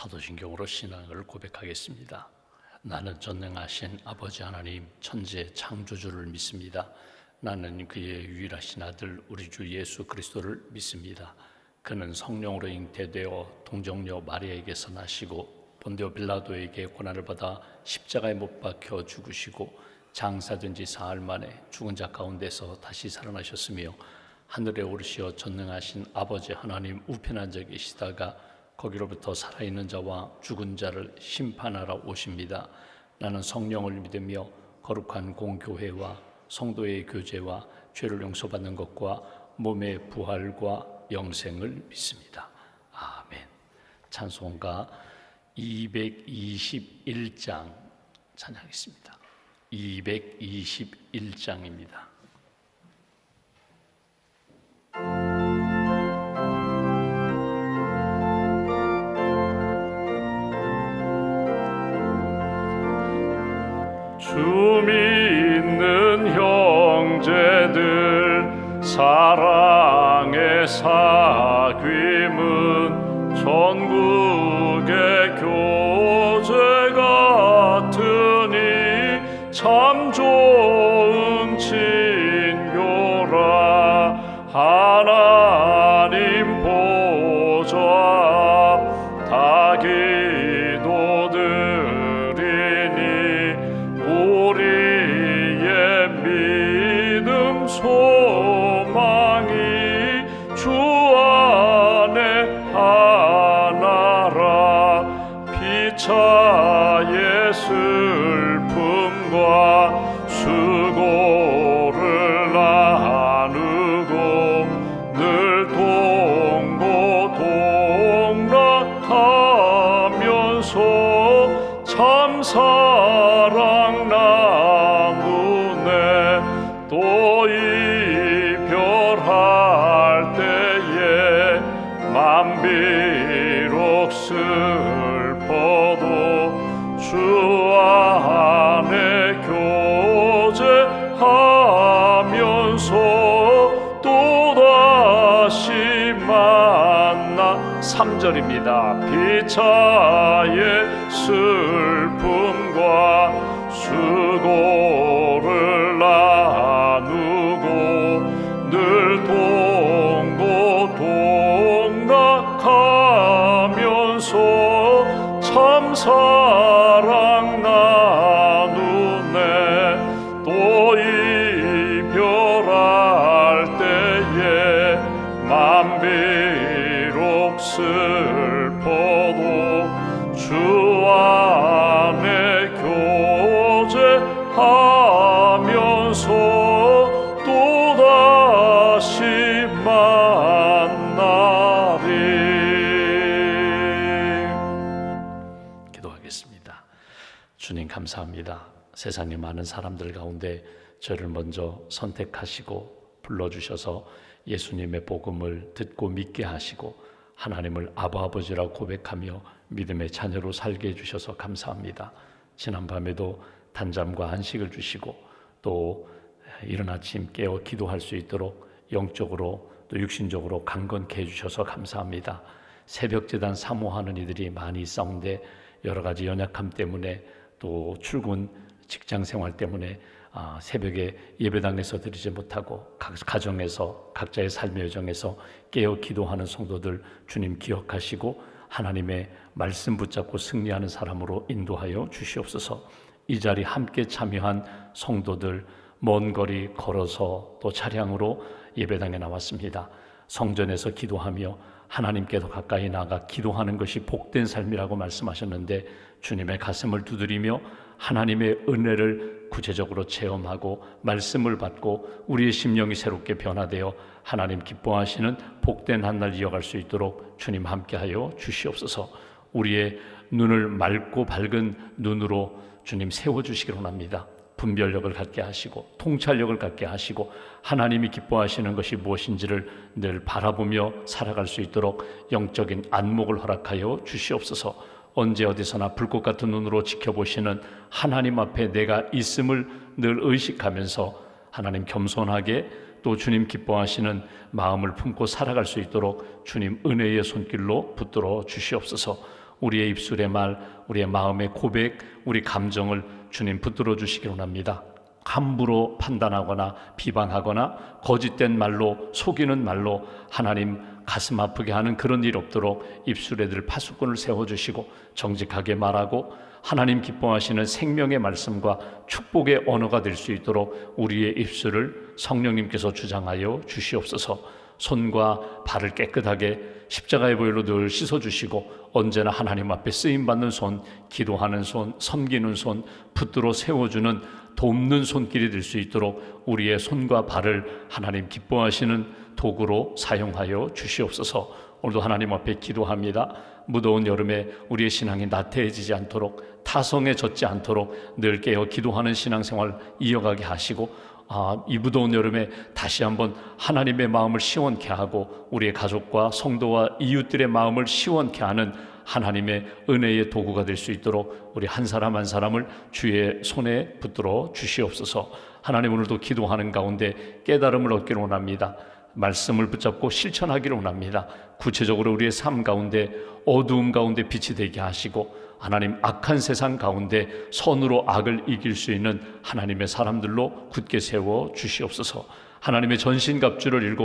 사도신경으로 신앙을 고백하겠습니다. 나는 전능하신 아버지 하나님 천지의 창조주를 믿습니다. 나는 그의 유일하신 아들 우리 주 예수 그리스도를 믿습니다. 그는 성령으로 잉태되어 동정녀 마리아에게서 나시고 본디오 빌라도에게 고난을 받아 십자가에 못 박혀 죽으시고 장사된 지 사흘 만에 죽은 자 가운데서 다시 살아나셨으며 하늘에 오르시어 전능하신 아버지 하나님 우편에 앉아 계시다가 거기로부터 살아있는 자와 죽은 자를 심판하러 오십니다. 나는 성령을 믿으며 거룩한 공교회와 성도의 교제와 죄를 용서받는 것과 몸의 부활과 영생을 믿습니다. 아멘. 찬송가 221장 찬양하겠습니다. 221장입니다. 주 믿는 형제들 사랑의 사귐은 전국의 교제 같으니 참 좋은 친교라. 하나님 보좌 앞 다 기도드리니 우리의 믿음 소망이 주 안에 하나라. 피차의 슬픔과 수고를 나누고 늘 동고동락하면서 참 사랑 나누네. 또 이별할 때에 맘 비록 슬퍼도 주 안에 교제하면서 또다시 만나. 3절입니다. 피차의 슬픔과 수고를 나누고 늘 동고동락하면서 참 사랑 나누네. 또 이별할 때에 맘 비록 슬퍼도 주 안에 교제하면서 또다시 만나리. 기도하겠습니다. 주님 감사합니다. 세상의 많은 사람들 가운데 저를 먼저 선택하시고 불러주셔서 예수님의 복음을 듣고 믿게 하시고 하나님을 아버지라고 고백하며 믿음의 자녀로 살게 해주셔서 감사합니다. 지난밤에도 단잠과 안식을 주시고 또 이른 아침 깨어 기도할 수 있도록 영적으로 또 육신적으로 강건케 해주셔서 감사합니다. 새벽제단 사모하는 이들이 많이 있사온데 여러 가지 연약함 때문에 또 출근 직장생활 때문에 새벽에 예배당에서 드리지 못하고 각 가정에서 각자의 삶의 여정에서 깨어 기도하는 성도들 주님 기억하시고 하나님의 말씀 붙잡고 승리하는 사람으로 인도하여 주시옵소서. 이 자리 함께 참여한 성도들 먼 거리 걸어서 또 차량으로 예배당에 나왔습니다. 성전에서 기도하며 하나님께 더 가까이 나아가 기도하는 것이 복된 삶이라고 말씀하셨는데 주님의 가슴을 두드리며 하나님의 은혜를 구체적으로 체험하고 말씀을 받고 우리의 심령이 새롭게 변화되어 하나님 기뻐하시는 복된 한 날 이어갈 수 있도록 주님 함께하여 주시옵소서. 우리의 눈을 맑고 밝은 눈으로 주님 세워주시기를 원합니다. 분별력을 갖게 하시고 통찰력을 갖게 하시고 하나님이 기뻐하시는 것이 무엇인지를 늘 바라보며 살아갈 수 있도록 영적인 안목을 허락하여 주시옵소서. 언제 어디서나 불꽃 같은 눈으로 지켜보시는 하나님 앞에 내가 있음을 늘 의식하면서 하나님 겸손하게 또 주님 기뻐하시는 마음을 품고 살아갈 수 있도록 주님 은혜의 손길로 붙들어 주시옵소서. 우리의 입술의 말, 우리의 마음의 고백, 우리 감정을 주님 붙들어 주시기 원합니다. 함부로 판단하거나 비방하거나 거짓된 말로, 속이는 말로 하나님 가슴 아프게 하는 그런 일 없도록 입술에 늘 파수꾼을 세워주시고 정직하게 말하고 하나님 기뻐하시는 생명의 말씀과 축복의 언어가 될 수 있도록 우리의 입술을 성령님께서 주장하여 주시옵소서. 손과 발을 깨끗하게 십자가의 보혈로 늘 씻어주시고 언제나 하나님 앞에 쓰임받는 손, 기도하는 손, 섬기는 손, 붙들어 세워주는 돕는 손길이 될 수 있도록 우리의 손과 발을 하나님 기뻐하시는 도구로 사용하여 주시옵소서. 오늘도 하나님 앞에 기도합니다. 무더운 여름에 우리의 신앙이 나태해지지 않도록, 타성에 젖지 않도록 늘 깨어 기도하는 신앙생활 이어가게 하시고, 이 무더운 여름에 다시 한번 하나님의 마음을 시원케 하고 우리의 가족과 성도와 이웃들의 마음을 시원케 하는 하나님의 은혜의 도구가 될 수 있도록 우리 한 사람 한 사람을 주의 손에 붙들어 주시옵소서. 하나님, 오늘도 기도하는 가운데 깨달음을 얻기를 원합니다. 말씀을 붙잡고 실천하기를 원합니다. 구체적으로 우리의 삶 가운데 어두움 가운데 빛이 되게 하시고 하나님, 악한 세상 가운데 선으로 악을 이길 수 있는 하나님의 사람들로 굳게 세워 주시옵소서. 하나님의 전신갑주를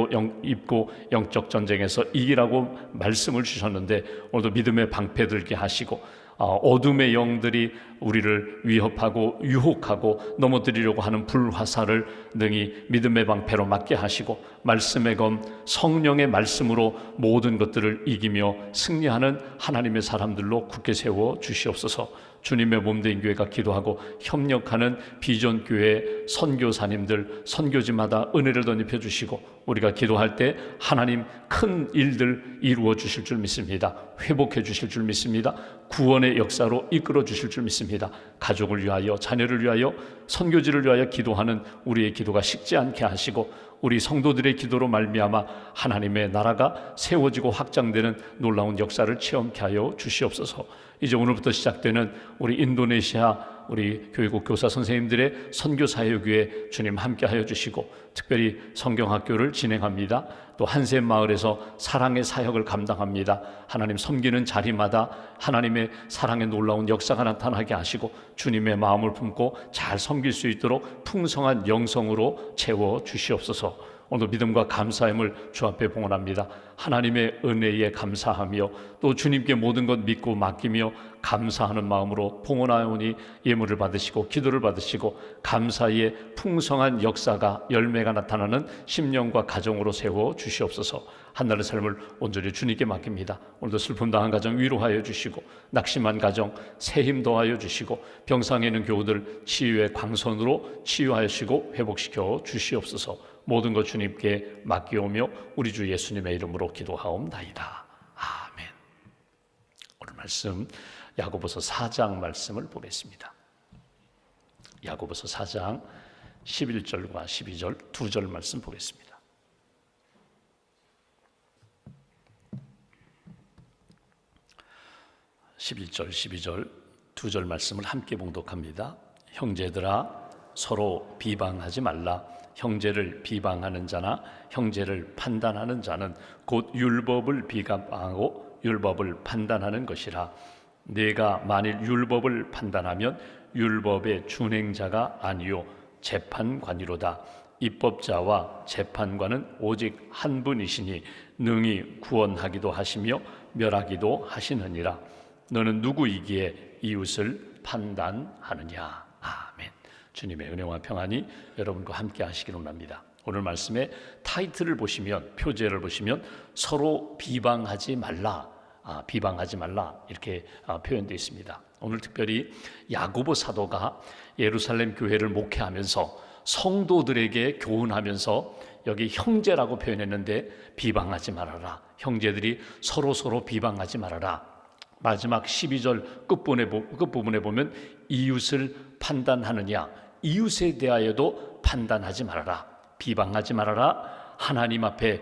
입고 영적 전쟁에서 이기라고 말씀을 주셨는데 오늘도 믿음의 방패 들게 하시고 어둠의 영들이 우리를 위협하고 유혹하고 넘어뜨리려고 하는 불화살을 능히 믿음의 방패로 맞게 하시고 말씀의 검 성령의 말씀으로 모든 것들을 이기며 승리하는 하나님의 사람들로 굳게 세워 주시옵소서. 주님의 몸된 교회가 기도하고 협력하는 비전교회 선교사님들, 선교지마다 은혜를 덧입혀 주시고 우리가 기도할 때 하나님 큰 일들 이루어 주실 줄 믿습니다. 회복해 주실 줄 믿습니다. 구원의 역사로 이끌어 주실 줄 믿습니다. 가족을 위하여, 자녀를 위하여, 선교지를 위하여 기도하는 우리의 기도가 식지 않게 하시고 우리 성도들의 기도로 말미암아 하나님의 나라가 세워지고 확장되는 놀라운 역사를 체험케 하여 주시옵소서. 이제 오늘부터 시작되는 우리 인도네시아 우리 교회국 교사 선생님들의 선교 사역에 주님 함께하여 주시고 특별히 성경학교를 진행합니다. 또 한샘 마을에서 사랑의 사역을 감당합니다. 하나님 섬기는 자리마다 하나님의 사랑의 놀라운 역사가 나타나게 하시고 주님의 마음을 품고 잘 섬길 수 있도록 풍성한 영성으로 채워 주시옵소서. 오늘 믿음과 감사함을 주 앞에 봉헌합니다. 하나님의 은혜에 감사하며 또 주님께 모든 것 믿고 맡기며 감사하는 마음으로 봉헌하오니 예물을 받으시고 기도를 받으시고 감사의 풍성한 역사가 열매가 나타나는 심령과 가정으로 세워 주시옵소서. 한날의 삶을 온전히 주님께 맡깁니다. 오늘도 슬픔 당한 가정 위로하여 주시고 낙심한 가정 새 힘 더하여 주시고 병상에 있는 교우들 치유의 광선으로 치유하시고 회복시켜 주시옵소서. 모든 것 주님께 맡기오며 우리 주 예수님의 이름으로 기도하옵나이다. 아멘. 오늘 말씀 야고보서 4장 말씀을 보겠습니다. 야고보서 4장 11절과 12절 두 절 말씀 보겠습니다. (11절) (12절) 두 절 말씀을 함께 봉독합니다. 형제들아 서로 비방하지 말라. 형제를 비방하는 자나 형제를 판단하는 자는 곧 율법을 비방하고 율법을 판단하는 것이라. 네가 만일 율법을 판단하면 율법의 준행자가 아니요 재판관이로다. 입법자와 재판관은 오직 한 분이시니 능히 구원하기도 하시며 멸하기도 하시느니라. 너는 누구이기에 이웃을 판단하느냐. 아멘. 주님의 은혜와 평안이 여러분과 함께 하시기를 원합니다. 오늘 말씀의 타이틀을 보시면, 표제를 보시면 서로 비방하지 말라, 비방하지 말라 이렇게 표현되어 있습니다. 오늘 특별히 야고보 사도가 예루살렘 교회를 목회하면서 성도들에게 교훈하면서 여기 형제라고 표현했는데 비방하지 말아라. 형제들이 서로 비방하지 말아라. 마지막 12절 끝부분에 보면 이웃을 판단하느냐, 이웃에 대하여도 판단하지 말아라, 비방하지 말아라. 하나님 앞에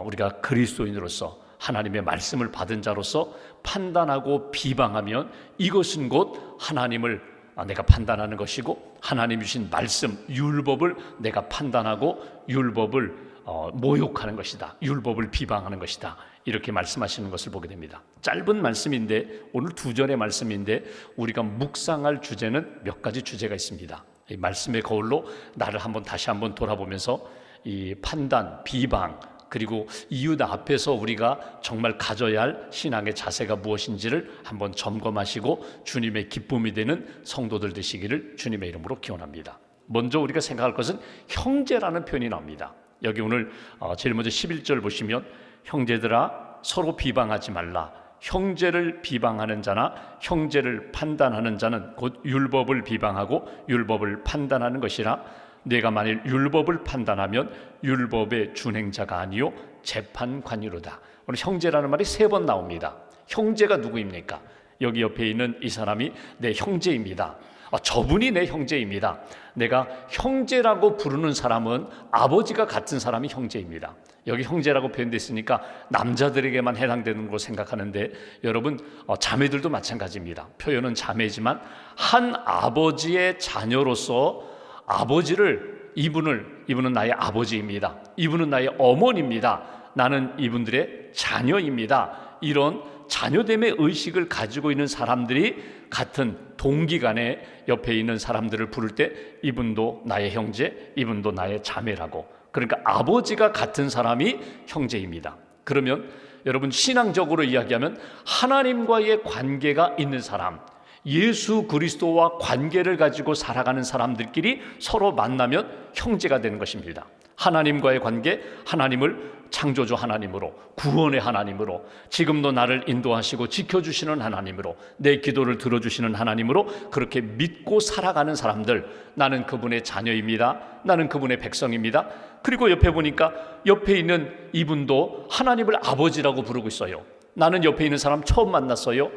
우리가 그리스도인으로서 하나님의 말씀을 받은 자로서 판단하고 비방하면 이것은 곧 하나님을 내가 판단하는 것이고 하나님 주신 말씀, 율법을 내가 판단하고 율법을 모욕하는 것이다. 율법을 비방하는 것이다. 이렇게 말씀하시는 것을 보게 됩니다. 짧은 말씀인데, 오늘 2절의 말씀인데 우리가 묵상할 주제는 몇 가지 주제가 있습니다. 이 말씀의 거울로 나를 다시 한번 돌아보면서 이 판단, 비방, 그리고 이웃 앞에서 우리가 정말 가져야 할 신앙의 자세가 무엇인지를 한번 점검하시고 주님의 기쁨이 되는 성도들 되시기를 주님의 이름으로 기원합니다. 먼저 우리가 생각할 것은 형제라는 표현이 나옵니다. 여기 오늘 제일 먼저 11절 보시면 형제들아 서로 비방하지 말라. 형제를 비방하는 자나 형제를 판단하는 자는 곧 율법을 비방하고 율법을 판단하는 것이라. 내가 만일 율법을 판단하면 율법의 준행자가 아니요 재판관이로다. 오늘 형제라는 말이 3번 나옵니다. 형제가 누구입니까? 여기 옆에 있는 이 사람이 내 형제입니다. 저분이 내 형제입니다. 내가 형제라고 부르는 사람은 아버지가 같은 사람이 형제입니다. 여기 형제라고 표현됐으니까 남자들에게만 해당되는 걸로 생각하는데 여러분, 자매들도 마찬가지입니다. 표현은 자매지만 한 아버지의 자녀로서 아버지를 이분은 나의 아버지입니다. 이분은 나의 어머니입니다. 나는 이분들의 자녀입니다. 이런 자녀됨의 의식을 가지고 있는 사람들이 같은 동기간에 옆에 있는 사람들을 부를 때 이분도 나의 형제, 이분도 나의 자매라고. 그러니까 아버지가 같은 사람이 형제입니다. 그러면 여러분, 신앙적으로 이야기하면 하나님과의 관계가 있는 사람, 예수 그리스도와 관계를 가지고 살아가는 사람들끼리 서로 만나면 형제가 되는 것입니다. 하나님과의 관계, 하나님을 창조주 하나님으로, 구원의 하나님으로, 지금도 나를 인도하시고 지켜주시는 하나님으로, 내 기도를 들어주시는 하나님으로 그렇게 믿고 살아가는 사람들, 나는 그분의 자녀입니다. 나는 그분의 백성입니다. 그리고 옆에 보니까 옆에 있는 이분도 하나님을 아버지라고 부르고 있어요. 나는 옆에 있는 사람 처음 만났어요.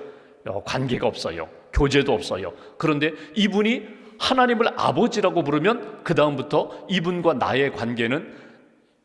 관계가 없어요. 교제도 없어요. 그런데 이분이 하나님을 아버지라고 부르면 그 다음부터 이분과 나의 관계는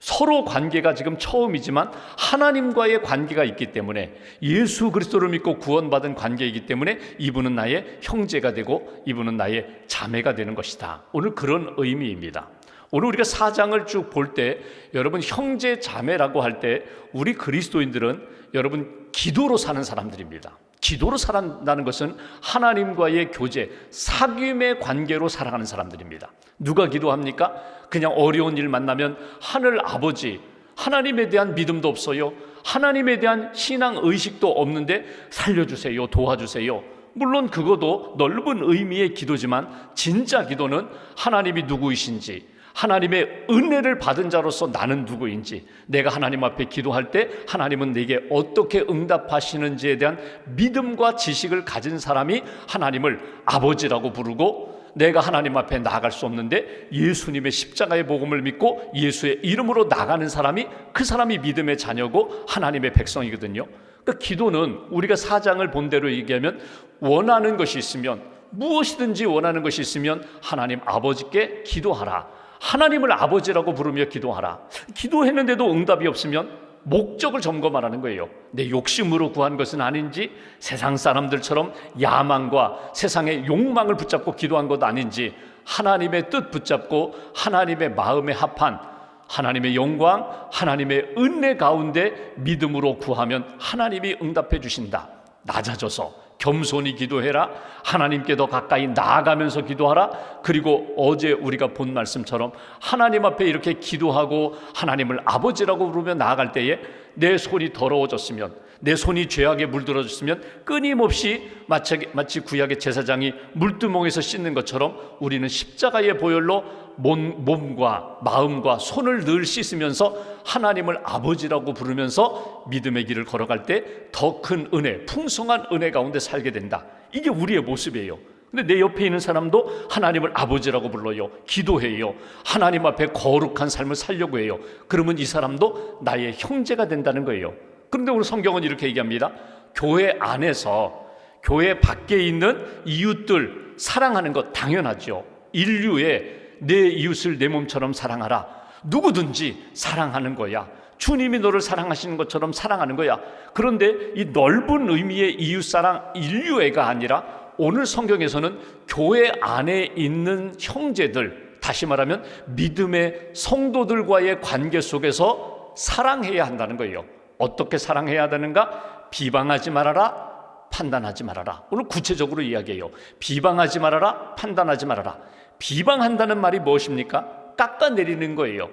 서로 관계가 지금 처음이지만 하나님과의 관계가 있기 때문에, 예수 그리스도를 믿고 구원받은 관계이기 때문에 이분은 나의 형제가 되고 이분은 나의 자매가 되는 것이다. 오늘 그런 의미입니다. 오늘 우리가 4장을 쭉 볼 때 여러분, 형제 자매라고 할 때 우리 그리스도인들은 여러분 기도로 사는 사람들입니다. 기도로 살아간다는 것은 하나님과의 교제, 사귐의 관계로 살아가는 사람들입니다. 누가 기도합니까? 그냥 어려운 일 만나면 하늘 아버지, 하나님에 대한 믿음도 없어요. 하나님에 대한 신앙 의식도 없는데 살려주세요, 도와주세요. 물론 그것도 넓은 의미의 기도지만 진짜 기도는 하나님이 누구이신지, 하나님의 은혜를 받은 자로서 나는 누구인지, 내가 하나님 앞에 기도할 때 하나님은 내게 어떻게 응답하시는지에 대한 믿음과 지식을 가진 사람이 하나님을 아버지라고 부르고, 내가 하나님 앞에 나아갈 수 없는데 예수님의 십자가의 복음을 믿고 예수의 이름으로 나가는 사람이, 그 사람이 믿음의 자녀고 하나님의 백성이거든요. 그러니까 기도는 우리가 4장을 본 대로 얘기하면 원하는 것이 있으면, 무엇이든지 원하는 것이 있으면 하나님 아버지께 기도하라. 하나님을 아버지라고 부르며 기도하라. 기도했는데도 응답이 없으면 목적을 점검하라는 거예요. 내 욕심으로 구한 것은 아닌지, 세상 사람들처럼 야망과 세상의 욕망을 붙잡고 기도한 것 아닌지, 하나님의 뜻 붙잡고 하나님의 마음에 합한 하나님의 영광, 하나님의 은혜 가운데 믿음으로 구하면 하나님이 응답해 주신다. 낮아져서 겸손히 기도해라. 하나님께 더 가까이 나아가면서 기도하라. 그리고 어제 우리가 본 말씀처럼 하나님 앞에 이렇게 기도하고 하나님을 아버지라고 부르며 나아갈 때에 내 손이 더러워졌으면, 내 손이 죄악에 물들어졌으면 끊임없이 마치 구약의 제사장이 물두멍에서 씻는 것처럼 우리는 십자가의 보혈로 몸과 마음과 손을 늘 씻으면서 하나님을 아버지라고 부르면서 믿음의 길을 걸어갈 때 더 큰 은혜, 풍성한 은혜 가운데 살게 된다. 이게 우리의 모습이에요. 근데 내 옆에 있는 사람도 하나님을 아버지라고 불러요. 기도해요. 하나님 앞에 거룩한 삶을 살려고 해요. 그러면 이 사람도 나의 형제가 된다는 거예요. 그런데 오늘 성경은 이렇게 얘기합니다. 교회 안에서 교회 밖에 있는 이웃들 사랑하는 것 당연하죠. 인류에 내 이웃을 내 몸처럼 사랑하라. 누구든지 사랑하는 거야. 주님이 너를 사랑하시는 것처럼 사랑하는 거야. 그런데 이 넓은 의미의 이웃사랑, 인류애가 아니라 오늘 성경에서는 교회 안에 있는 형제들, 다시 말하면 믿음의 성도들과의 관계 속에서 사랑해야 한다는 거예요. 어떻게 사랑해야 되는가? 비방하지 말아라, 판단하지 말아라. 오늘 구체적으로 이야기해요. 비방하지 말아라, 판단하지 말아라. 비방한다는 말이 무엇입니까? 깎아내리는 거예요.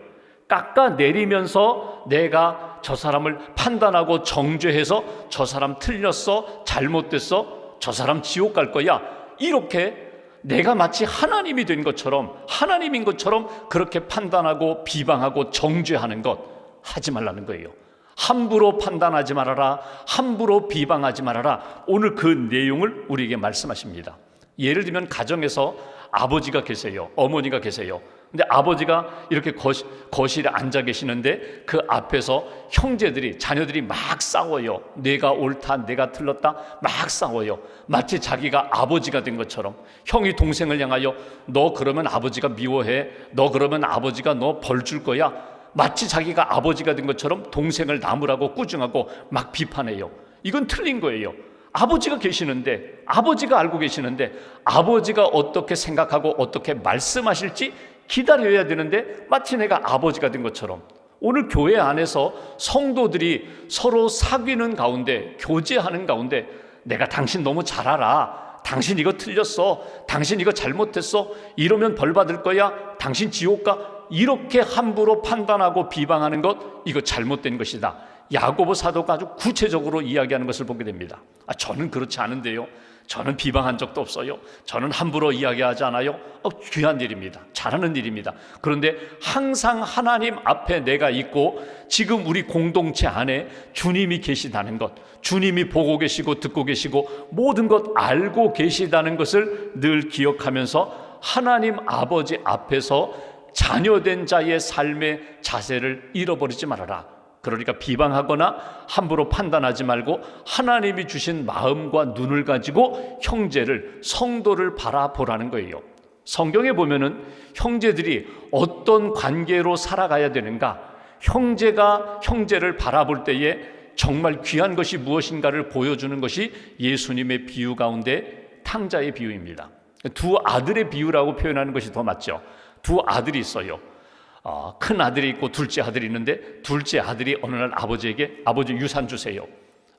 깎아내리면서 내가 저 사람을 판단하고 정죄해서 저 사람 틀렸어, 잘못됐어, 저 사람 지옥 갈 거야, 이렇게 내가 마치 하나님이 된 것처럼, 하나님인 것처럼 그렇게 판단하고 비방하고 정죄하는 것 하지 말라는 거예요. 함부로 판단하지 말아라, 함부로 비방하지 말아라. 오늘 그 내용을 우리에게 말씀하십니다. 예를 들면 가정에서 아버지가 계세요, 어머니가 계세요. 근데 아버지가 이렇게 거실에 앉아 계시는데 그 앞에서 형제들이, 자녀들이 막 싸워요. 내가 옳다, 내가 틀렸다, 막 싸워요. 마치 자기가 아버지가 된 것처럼. 형이 동생을 향하여 너 그러면 아버지가 미워해, 너 그러면 아버지가 너 벌 줄 거야, 마치 자기가 아버지가 된 것처럼 동생을 나무라고 꾸중하고 막 비판해요. 이건 틀린 거예요. 아버지가 계시는데, 아버지가 알고 계시는데 아버지가 어떻게 생각하고 어떻게 말씀하실지 기다려야 되는데 마치 내가 아버지가 된 것처럼. 오늘 교회 안에서 성도들이 서로 사귀는 가운데, 교제하는 가운데 내가 당신 너무 잘 알아, 당신 이거 틀렸어, 당신 이거 잘못했어, 이러면 벌 받을 거야, 당신 지옥 가, 이렇게 함부로 판단하고 비방하는 것, 이거 잘못된 것이다. 야고보 사도가 아주 구체적으로 이야기하는 것을 보게 됩니다. 저는 그렇지 않은데요, 저는 비방한 적도 없어요, 저는 함부로 이야기하지 않아요. 귀한 일입니다. 잘하는 일입니다. 그런데 항상 하나님 앞에 내가 있고 지금 우리 공동체 안에 주님이 계시다는 것, 주님이 보고 계시고 듣고 계시고 모든 것 알고 계시다는 것을 늘 기억하면서 하나님 아버지 앞에서 자녀된 자의 삶의 자세를 잃어버리지 말아라. 그러니까 비방하거나 함부로 판단하지 말고 하나님이 주신 마음과 눈을 가지고 형제를, 성도를 바라보라는 거예요. 성경에 보면은 형제들이 어떤 관계로 살아가야 되는가, 형제가 형제를 바라볼 때에 정말 귀한 것이 무엇인가를 보여주는 것이 예수님의 비유 가운데 탕자의 비유입니다. 두 아들의 비유라고 표현하는 것이 더 맞죠. 두 아들이 있어요. 큰 아들이 있고 둘째 아들이 있는데 둘째 아들이 어느 날 아버지에게 아버지 유산 주세요.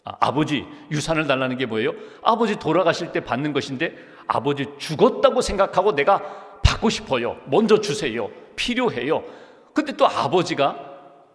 아버지 유산을 달라는 게 뭐예요? 아버지 돌아가실 때 받는 것인데 아버지 죽었다고 생각하고 내가 받고 싶어요. 먼저 주세요. 필요해요. 근데 또 아버지가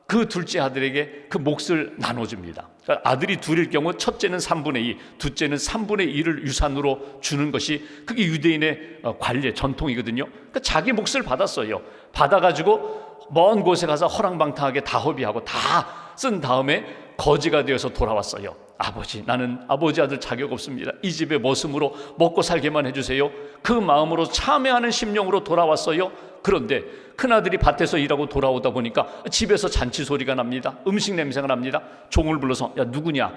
그 둘째 아들에게 그 몫을 나눠줍니다. 그러니까 아들이 둘일 경우 첫째는 3분의 2, 둘째는 3분의 1을 유산으로 주는 것이 그게 유대인의 관례, 전통이거든요. 그러니까 자기 몫을 받았어요. 받아가지고 먼 곳에 가서 허랑방탕하게 다 허비하고 다 쓴 다음에 거지가 되어서 돌아왔어요. 아버지, 나는 아버지 아들 자격 없습니다. 이 집에 머슴으로 먹고 살게만 해주세요. 그 마음으로 참회하는 심령으로 돌아왔어요. 그런데 큰아들이 밭에서 일하고 돌아오다 보니까 집에서 잔치 소리가 납니다. 음식 냄새가 납니다. 종을 불러서 야 누구냐?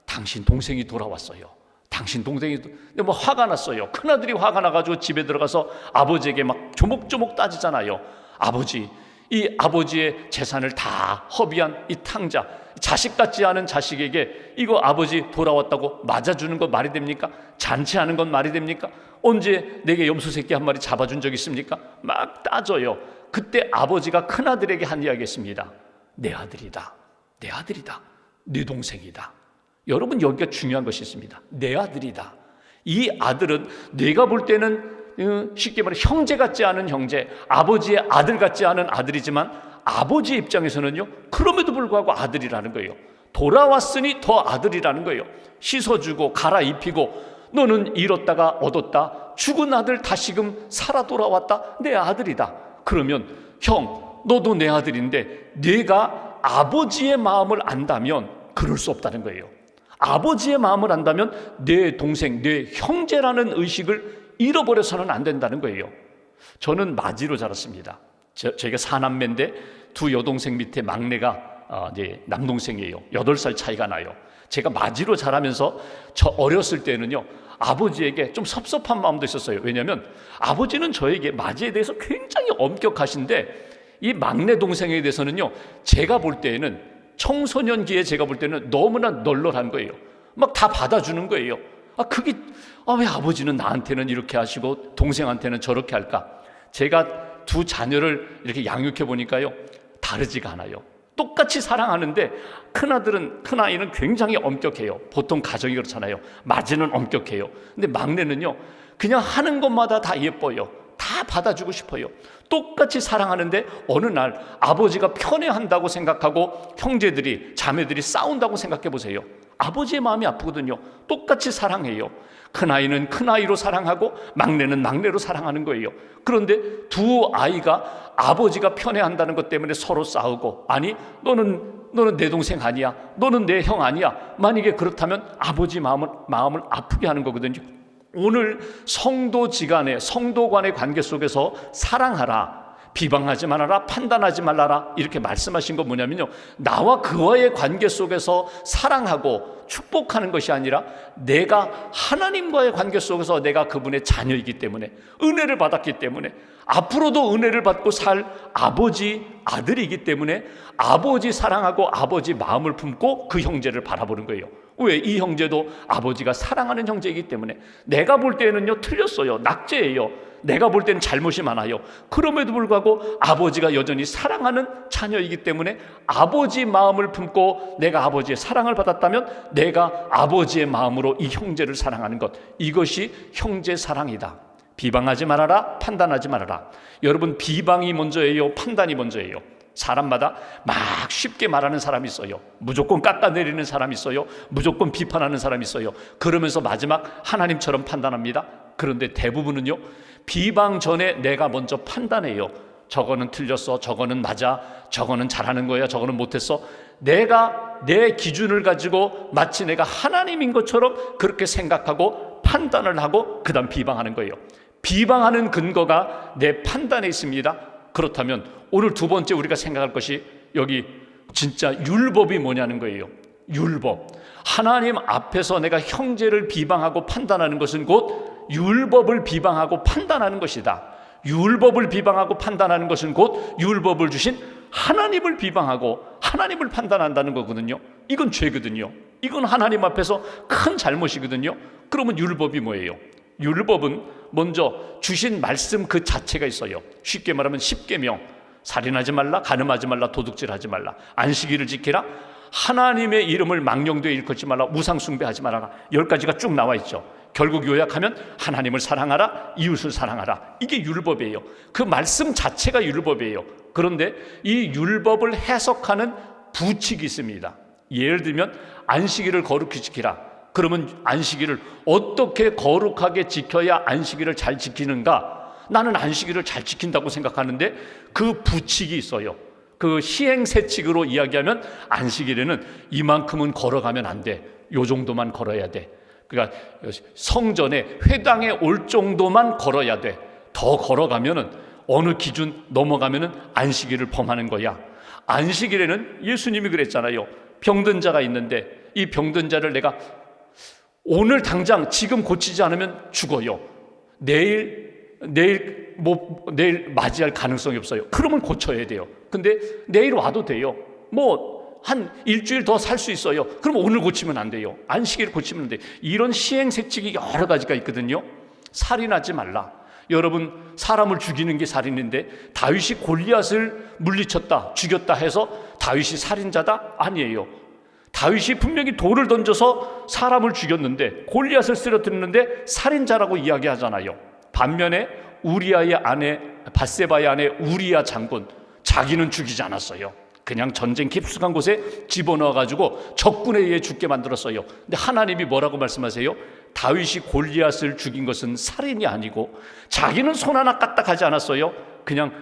당신 동생이 돌아왔어요. 당신 동생이. 근데 뭐 화가 났어요. 큰아들이 화가 나가지고 집에 들어가서 아버지에게 막 조목조목 따지잖아요. 아버지, 이 아버지의 재산을 다 허비한 이 탕자, 자식 같지 않은 자식에게 이거 아버지 돌아왔다고 맞아주는 건 말이 됩니까? 잔치하는 건 말이 됩니까? 언제 내게 염소 새끼 한 마리 잡아준 적 있습니까? 막 따져요. 그때 아버지가 큰아들에게 한 이야기했습니다. 내 아들이다, 내 아들이다, 내 동생이다. 여러분, 여기가 중요한 것이 있습니다. 내 아들이다. 이 아들은 내가 볼 때는 쉽게 말해 형제 같지 않은 형제, 아버지의 아들 같지 않은 아들이지만 아버지 입장에서는요, 그럼에도 불구하고 아들이라는 거예요. 돌아왔으니 더 아들이라는 거예요. 씻어주고 갈아입히고, 너는 잃었다가 얻었다, 죽은 아들 다시금 살아 돌아왔다, 내 아들이다. 그러면 형, 너도 내 아들인데 내가 아버지의 마음을 안다면 그럴 수 없다는 거예요. 아버지의 마음을 안다면 내 동생, 내 형제라는 의식을 잃어버려서는 안 된다는 거예요. 저는 마지로 자랐습니다. 저희가 4남매인데 두 여동생 밑에 막내가 이제 남동생이에요. 8살 차이가 나요. 제가 마지로 자라면서 저 어렸을 때는요, 아버지에게 좀 섭섭한 마음도 있었어요. 왜냐하면 아버지는 저에게 마지에 대해서 굉장히 엄격하신데 이 막내 동생에 대해서는요, 제가 볼 때에는 청소년기에 제가 볼 때는 너무나 널널한 거예요. 막 다 받아주는 거예요. 왜 아버지는 나한테는 이렇게 하시고 동생한테는 저렇게 할까? 제가 두 자녀를 이렇게 양육해 보니까요, 다르지가 않아요. 똑같이 사랑하는데 큰아이는 굉장히 엄격해요. 보통 가정이 그렇잖아요. 맏아이는 엄격해요. 근데 막내는요, 그냥 하는 것마다 다 예뻐요. 다 받아주고 싶어요. 똑같이 사랑하는데 어느 날 아버지가 편애한다고 생각하고 형제들이, 자매들이 싸운다고 생각해 보세요. 아버지의 마음이 아프거든요. 똑같이 사랑해요. 큰아이는 큰아이로 사랑하고 막내는 막내로 사랑하는 거예요. 그런데 두 아이가 아버지가 편애한다는 것 때문에 서로 싸우고, 아니 너는 내 동생 아니야, 너는 내 형 아니야, 만약에 그렇다면 아버지 마음을 아프게 하는 거거든요. 오늘 성도지간의, 성도 간의 관계 속에서 사랑하라, 비방하지 말아라, 판단하지 말아라, 이렇게 말씀하신 건 뭐냐면요, 나와 그와의 관계 속에서 사랑하고 축복하는 것이 아니라 내가 하나님과의 관계 속에서 내가 그분의 자녀이기 때문에, 은혜를 받았기 때문에, 앞으로도 은혜를 받고 살 아버지 아들이기 때문에 아버지 사랑하고 아버지 마음을 품고 그 형제를 바라보는 거예요. 왜? 이 형제도 아버지가 사랑하는 형제이기 때문에. 내가 볼 때는요, 틀렸어요. 낙제예요. 내가 볼 때는 잘못이 많아요. 그럼에도 불구하고 아버지가 여전히 사랑하는 자녀이기 때문에 아버지 마음을 품고 내가 아버지의 사랑을 받았다면 내가 아버지의 마음으로 이 형제를 사랑하는 것, 이것이 형제 사랑이다. 비방하지 말아라, 판단하지 말아라. 여러분, 비방이 먼저예요, 판단이 먼저예요? 사람마다 막 쉽게 말하는 사람이 있어요. 무조건 깎아내리는 사람이 있어요. 무조건 비판하는 사람이 있어요. 그러면서 마지막 하나님처럼 판단합니다. 그런데 대부분은요, 비방 전에 내가 먼저 판단해요. 저거는 틀렸어, 저거는 맞아, 저거는 잘하는 거야, 저거는 못했어. 내가 내 기준을 가지고 마치 내가 하나님인 것처럼 그렇게 생각하고 판단을 하고 그 다음 비방하는 거예요. 비방하는 근거가 내 판단에 있습니다. 그렇다면 오늘 두 번째 우리가 생각할 것이, 여기 진짜 율법이 뭐냐는 거예요. 율법. 하나님 앞에서 내가 형제를 비방하고 판단하는 것은 곧 율법을 비방하고 판단하는 것이다. 율법을 비방하고 판단하는 것은 곧 율법을 주신 하나님을 비방하고 하나님을 판단한다는 거거든요. 이건 죄거든요. 이건 하나님 앞에서 큰 잘못이거든요. 그러면 율법이 뭐예요? 율법은 먼저 주신 말씀 그 자체가 있어요. 쉽게 말하면 십계명, 살인하지 말라, 간음하지 말라, 도둑질하지 말라, 안식일을 지키라, 하나님의 이름을 망령되이 일컫지 말라, 우상 숭배하지 말아라, 10가지가 쭉 나와 있죠. 결국 요약하면 하나님을 사랑하라, 이웃을 사랑하라, 이게 율법이에요. 그 말씀 자체가 율법이에요. 그런데 이 율법을 해석하는 부칙이 있습니다. 예를 들면 안식일을 거룩히 지키라. 그러면 안식일을 어떻게 거룩하게 지켜야 안식일을 잘 지키는가? 나는 안식일을 잘 지킨다고 생각하는데 그 부칙이 있어요. 그 시행세칙으로 이야기하면 안식일에는 이만큼은 걸어가면 안 돼, 요 정도만 걸어야 돼. 그러니까 성전에, 회당에 올 정도만 걸어야 돼. 더 걸어가면은, 어느 기준 넘어가면은 안식일을 범하는 거야. 안식일에는 예수님이 그랬잖아요. 병든 자가 있는데 이 병든 자를 내가 오늘 당장 지금 고치지 않으면 죽어요. 내일 맞이할 가능성이 없어요. 그러면 고쳐야 돼요. 근데 내일 와도 돼요. 한 일주일 더 살 수 있어요. 그럼 오늘 고치면 안 돼요. 안식일 고치면 안 돼요. 이런 시행세칙이 여러 가지가 있거든요. 살인하지 말라. 여러분, 사람을 죽이는 게 살인인데 다윗이 골리앗을 물리쳤다, 죽였다 해서 다윗이 살인자다? 아니에요. 다윗이 분명히 돌을 던져서 사람을 죽였는데, 골리앗을 쓰러뜨렸는데 살인자라고 이야기하잖아요. 반면에 우리아의 아내, 밧세바의 아내 우리아 장군, 자기는 죽이지 않았어요. 그냥 전쟁 깊숙한 곳에 집어넣어가지고 적군에 의해 죽게 만들었어요. 근데 하나님이 뭐라고 말씀하세요? 다윗이 골리앗을 죽인 것은 살인이 아니고, 자기는 손 하나 까딱하지 않았어요. 그냥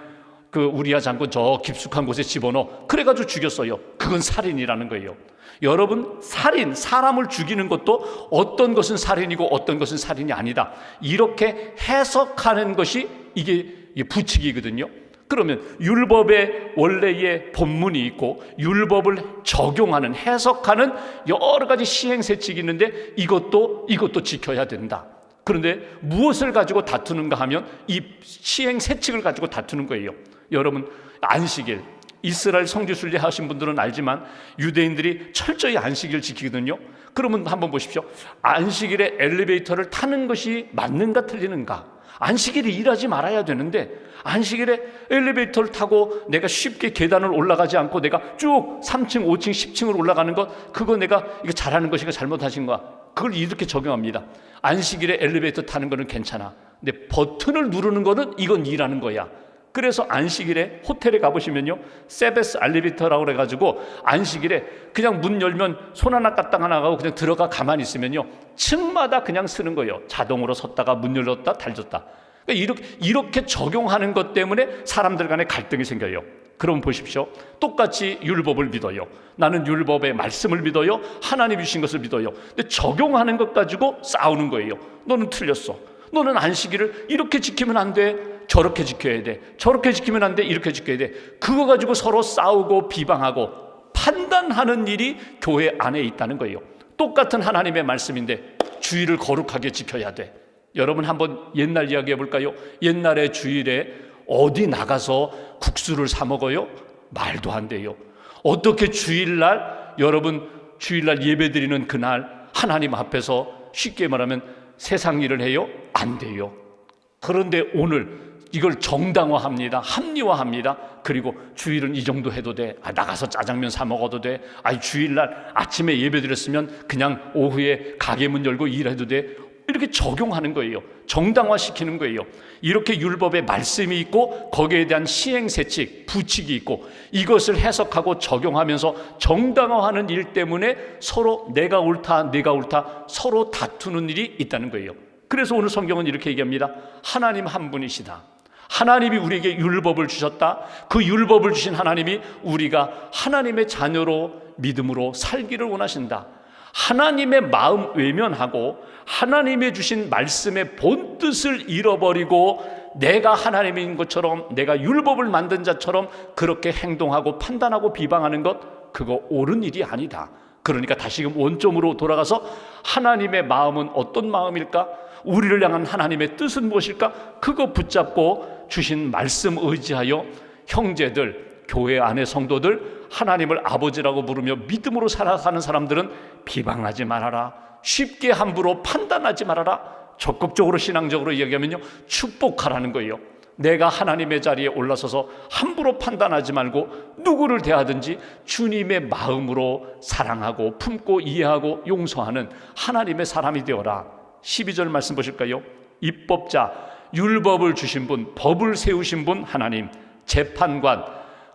그 우리아 장군 저 깊숙한 곳에 집어넣어 그래가지고 죽였어요. 그건 살인이라는 거예요. 여러분, 살인, 사람을 죽이는 것도 어떤 것은 살인이고 어떤 것은 살인이 아니다, 이렇게 해석하는 것이 이게 부칙이거든요. 그러면 율법의 원래의 본문이 있고 율법을 적용하는, 해석하는 여러 가지 시행세칙이 있는데 이것도 지켜야 된다. 그런데 무엇을 가지고 다투는가 하면 이 시행세칙을 가지고 다투는 거예요. 여러분, 안식일, 이스라엘 성지순례 하신 분들은 알지만 유대인들이 철저히 안식일을 지키거든요. 그러면 한번 보십시오. 안식일에 엘리베이터를 타는 것이 맞는가 틀리는가? 안식일에 일하지 말아야 되는데 안식일에 엘리베이터를 타고 내가 쉽게 계단을 올라가지 않고 내가 쭉 3층, 5층, 10층을 올라가는 것, 그거 내가 이거 잘하는 것인가 잘못하신 거야. 그걸 이렇게 적용합니다. 안식일에 엘리베이터 타는 거는 괜찮아. 근데 버튼을 누르는 거는 이건 일하는 거야. 그래서 안식일에 호텔에 가보시면요, 세베스 엘리베이터라고 그래가지고 안식일에 그냥 문 열면 손 하나 까딱 하나 가고 그냥 들어가 가만히 있으면요, 층마다 그냥 쓰는 거예요. 자동으로 섰다가 문 열었다 닫았다. 그러니까 이렇게 적용하는 것 때문에 사람들 간에 갈등이 생겨요. 그럼 보십시오. 똑같이 율법을 믿어요. 나는 율법의 말씀을 믿어요. 하나님이 주신 것을 믿어요. 근데 적용하는 것 가지고 싸우는 거예요. 너는 틀렸어. 너는 안식일을 이렇게 지키면 안 돼. 저렇게 지켜야 돼. 저렇게 지키면 안 돼. 이렇게 지켜야 돼. 그거 가지고 서로 싸우고 비방하고 판단하는 일이 교회 안에 있다는 거예요. 똑같은 하나님의 말씀인데 주일을 거룩하게 지켜야 돼. 여러분 한번 옛날 이야기 해볼까요? 옛날에 주일에 어디 나가서 국수를 사 먹어요? 말도 안 돼요. 어떻게 주일날, 여러분 주일날 예배드리는 그날 하나님 앞에서 쉽게 말하면 세상 일을 해요? 안 돼요. 그런데 오늘 이걸 정당화합니다. 합리화합니다. 그리고 주일은 이 정도 해도 돼. 나가서 짜장면 사 먹어도 돼. 주일날 아침에 예배드렸으면 그냥 오후에 가게 문 열고 일해도 돼. 이렇게 적용하는 거예요. 정당화시키는 거예요. 이렇게 율법의 말씀이 있고 거기에 대한 시행세칙, 부칙이 있고 이것을 해석하고 적용하면서 정당화하는 일 때문에 서로 내가 옳다, 내가 옳다 서로 다투는 일이 있다는 거예요. 그래서 오늘 성경은 이렇게 얘기합니다. 하나님 한 분이시다. 하나님이 우리에게 율법을 주셨다. 그 율법을 주신 하나님이 우리가 하나님의 자녀로 믿음으로 살기를 원하신다. 하나님의 마음 외면하고 하나님의 주신 말씀의 본뜻을 잃어버리고 내가 하나님인 것처럼, 내가 율법을 만든 자처럼 그렇게 행동하고 판단하고 비방하는 것, 그거 옳은 일이 아니다. 그러니까 다시금 원점으로 돌아가서 하나님의 마음은 어떤 마음일까? 우리를 향한 하나님의 뜻은 무엇일까? 그거 붙잡고 주신 말씀 의지하여 형제들, 교회 안의 성도들, 하나님을 아버지라고 부르며 믿음으로 살아가는 사람들은 비방하지 말아라. 쉽게 함부로 판단하지 말아라. 적극적으로 신앙적으로 이야기하면요, 축복하라는 거예요. 내가 하나님의 자리에 올라서서 함부로 판단하지 말고 누구를 대하든지 주님의 마음으로 사랑하고 품고 이해하고 용서하는 하나님의 사람이 되어라. 12절 말씀 보실까요? 입법자, 율법을 주신 분, 법을 세우신 분 하나님, 재판관,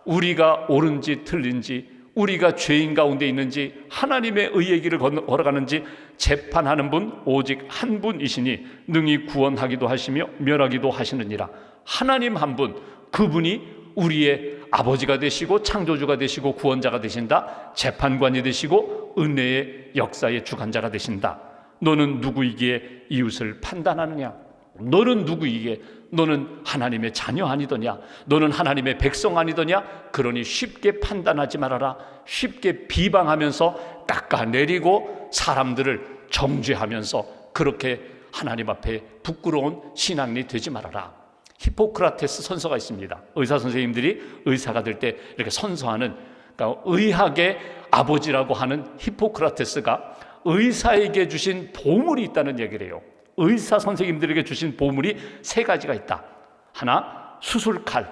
우리가 옳은지 틀린지, 우리가 죄인 가운데 있는지, 하나님의 의의 길을 걸어가는지 재판하는 분 오직 한 분이시니 능히 구원하기도 하시며 멸하기도 하시느니라. 하나님 한 분, 그분이 우리의 아버지가 되시고 창조주가 되시고 구원자가 되신다. 재판관이 되시고 은혜의 역사의 주관자가 되신다. 너는 누구이기에 이웃을 판단하느냐? 너는 누구이기에? 너는 하나님의 자녀 아니더냐? 너는 하나님의 백성 아니더냐? 그러니 쉽게 판단하지 말아라. 쉽게 비방하면서 깎아내리고 사람들을 정죄하면서 그렇게 하나님 앞에 부끄러운 신앙인이 되지 말아라. 히포크라테스 선서가 있습니다. 의사 선생님들이 의사가 될 때 이렇게 선서하는, 그러니까 의학의 아버지라고 하는 히포크라테스가 의사에게 주신 보물이 있다는 얘기를 해요. 의사 선생님들에게 주신 보물이 3가지가 있다. 하나, 수술칼.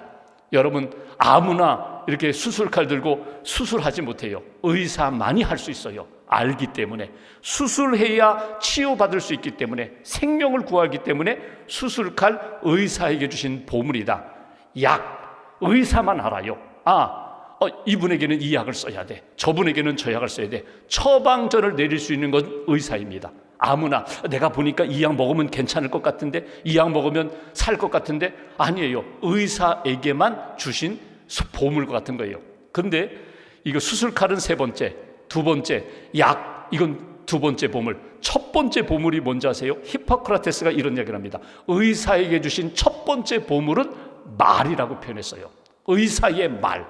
여러분 아무나 이렇게 수술칼 들고 수술하지 못해요. 의사만이 할 수 있어요. 알기 때문에. 수술해야 치유받을 수 있기 때문에, 생명을 구하기 때문에 수술칼, 의사에게 주신 보물이다. 약, 의사만 알아요. 이분에게는 이 약을 써야 돼, 저분에게는 저 약을 써야 돼. 처방전을 내릴 수 있는 건 의사입니다. 아무나 내가 보니까 이 약 먹으면 괜찮을 것 같은데, 이 약 먹으면 살 것 같은데, 아니에요. 의사에게만 주신 보물과 같은 거예요. 근데 이거 수술칼은 3번째, 2번째 약, 이건 2번째 보물. 첫 번째 보물이 뭔지 아세요? 히포크라테스가 이런 얘기를 합니다. 의사에게 주신 첫 번째 보물은 말이라고 표현했어요. 의사의 말.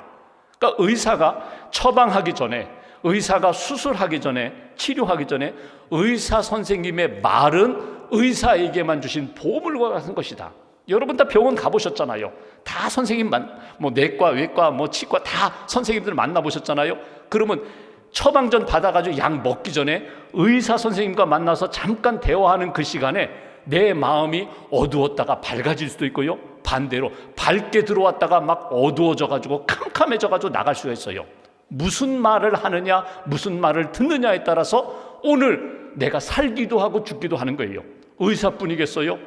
그러니까 의사가 처방하기 전에, 의사가 수술하기 전에, 치료하기 전에 의사 선생님의 말은 의사에게만 주신 보물과 같은 것이다. 여러분 다 병원 가보셨잖아요. 다 선생님만, 내과, 외과, 치과 다 선생님들 만나보셨잖아요. 그러면 처방전 받아가지고 약 먹기 전에 의사 선생님과 만나서 잠깐 대화하는 그 시간에 내 마음이 어두웠다가 밝아질 수도 있고요, 반대로 밝게 들어왔다가 막 어두워져 가지고 캄캄해져 가지고 나갈 수가 있어요. 무슨 말을 하느냐, 무슨 말을 듣느냐에 따라서 오늘 내가 살기도 하고 죽기도 하는 거예요. 의사뿐이겠어요?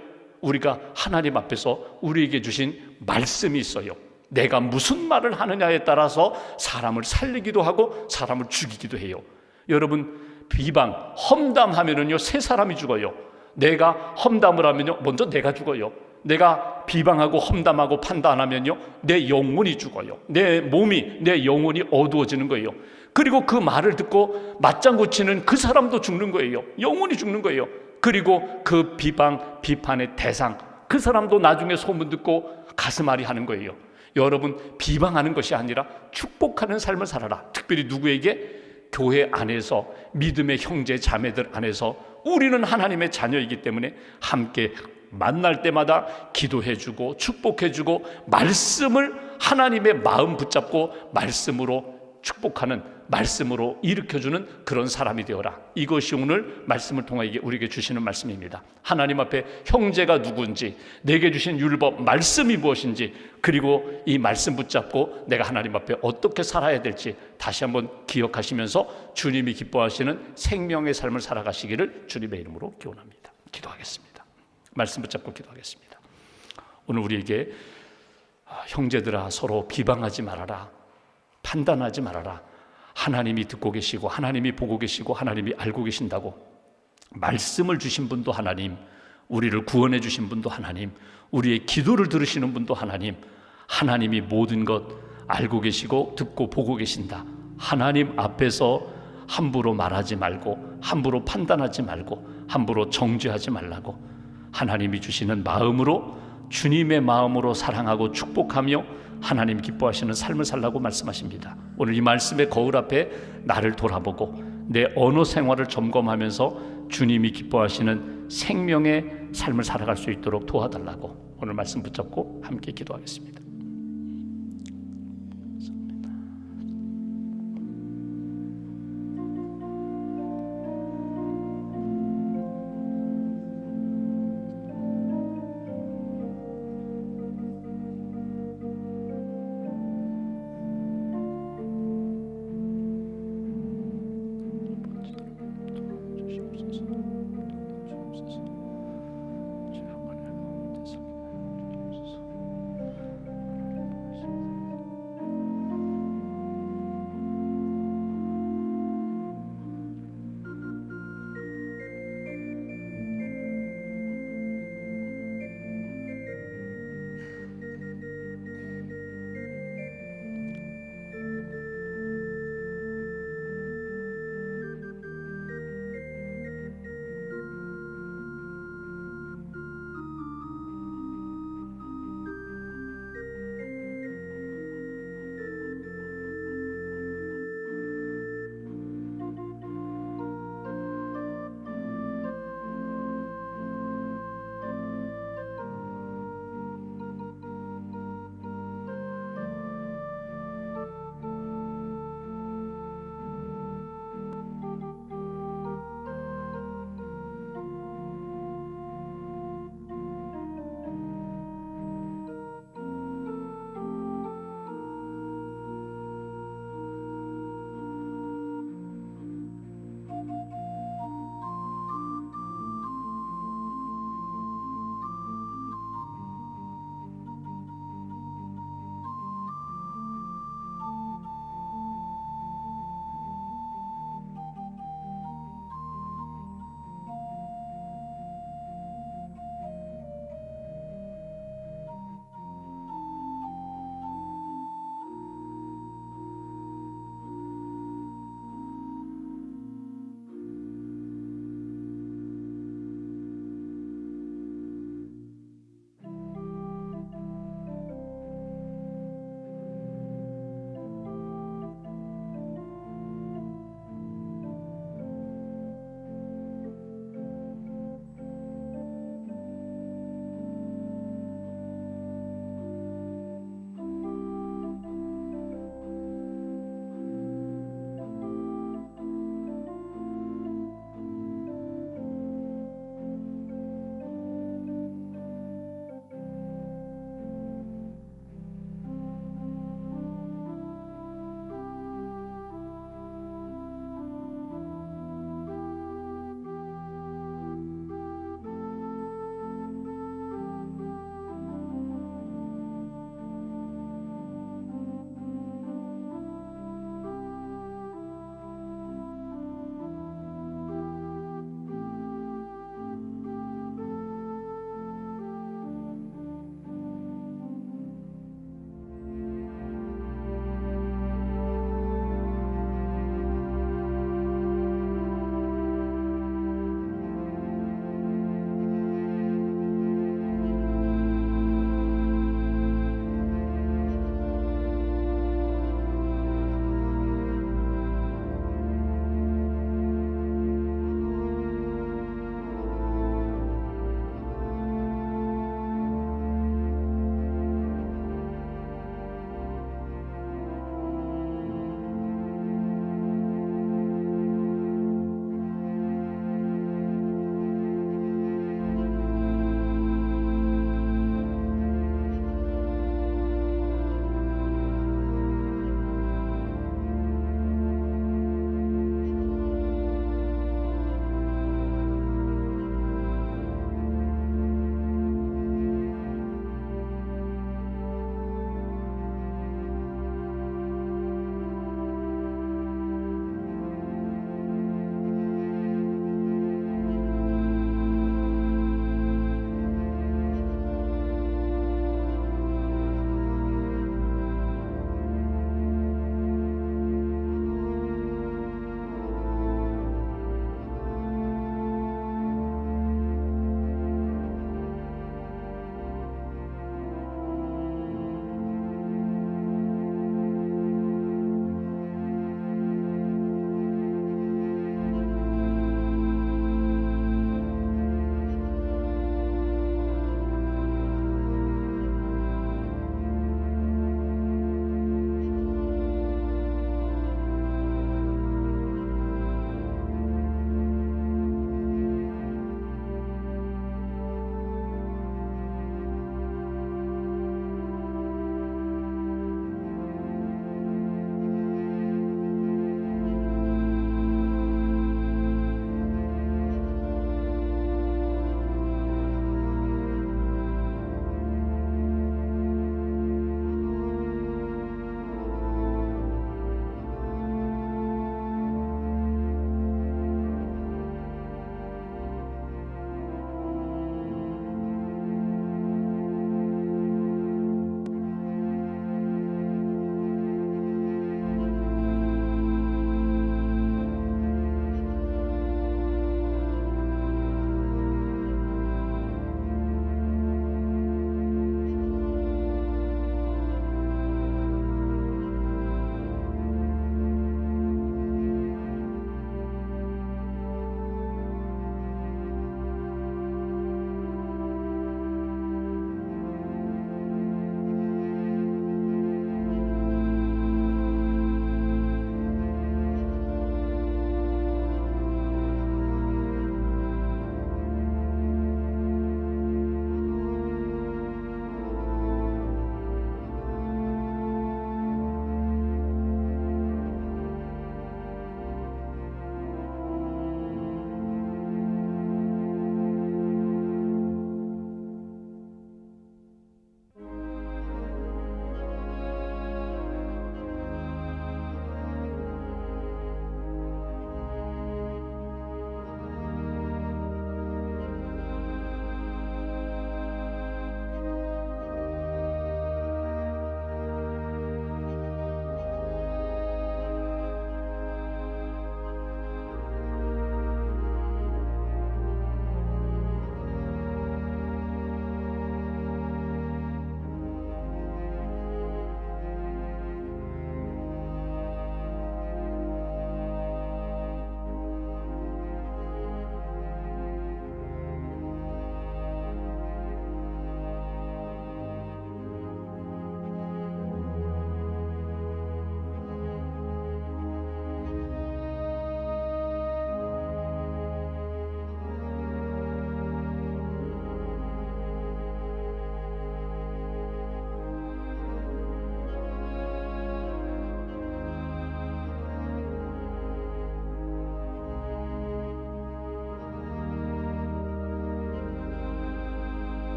우리가 하나님 앞에서 우리에게 주신 말씀이 있어요. 내가 무슨 말을 하느냐에 따라서 사람을 살리기도 하고 사람을 죽이기도 해요. 여러분, 비방, 험담하면은요 세 사람이 죽어요. 내가 험담을 하면요 먼저 내가 죽어요. 내가 비방하고 험담하고 판단하면요 내 영혼이 죽어요. 내 몸이, 내 영혼이 어두워지는 거예요. 그리고 그 말을 듣고 맞장구 치는 그 사람도 죽는 거예요. 영혼이 죽는 거예요. 그리고 그 비방, 비판의 대상, 그 사람도 나중에 소문 듣고 가슴앓이 하는 거예요. 여러분, 비방하는 것이 아니라 축복하는 삶을 살아라. 특별히 누구에게? 교회 안에서, 믿음의 형제 자매들 안에서 우리는 하나님의 자녀이기 때문에 함께 만날 때마다 기도해주고 축복해주고 말씀을 하나님의 마음 붙잡고 말씀으로 축복하는, 말씀으로 일으켜주는 그런 사람이 되어라. 이것이 오늘 말씀을 통하여 우리에게 주시는 말씀입니다. 하나님 앞에 형제가 누구인지, 내게 주신 율법 말씀이 무엇인지, 그리고 이 말씀 붙잡고 내가 하나님 앞에 어떻게 살아야 될지 다시 한번 기억하시면서 주님이 기뻐하시는 생명의 삶을 살아가시기를 주님의 이름으로 기원합니다. 기도하겠습니다. 말씀 붙잡고 기도하겠습니다. 오늘 우리에게 형제들아 서로 비방하지 말아라, 판단하지 말아라, 하나님이 듣고 계시고 하나님이 보고 계시고 하나님이 알고 계신다고 말씀을 주신 분도 하나님, 우리를 구원해 주신 분도 하나님, 우리의 기도를 들으시는 분도 하나님, 하나님이 모든 것 알고 계시고 듣고 보고 계신다. 하나님 앞에서 함부로 말하지 말고, 함부로 판단하지 말고, 함부로 정죄하지 말라고, 하나님이 주시는 마음으로, 주님의 마음으로 사랑하고 축복하며 하나님 기뻐하시는 삶을 살라고 말씀하십니다. 오늘 이 말씀의 거울 앞에 나를 돌아보고 내 언어 생활을 점검하면서 주님이 기뻐하시는 생명의 삶을 살아갈 수 있도록 도와달라고 오늘 말씀 붙잡고 함께 기도하겠습니다.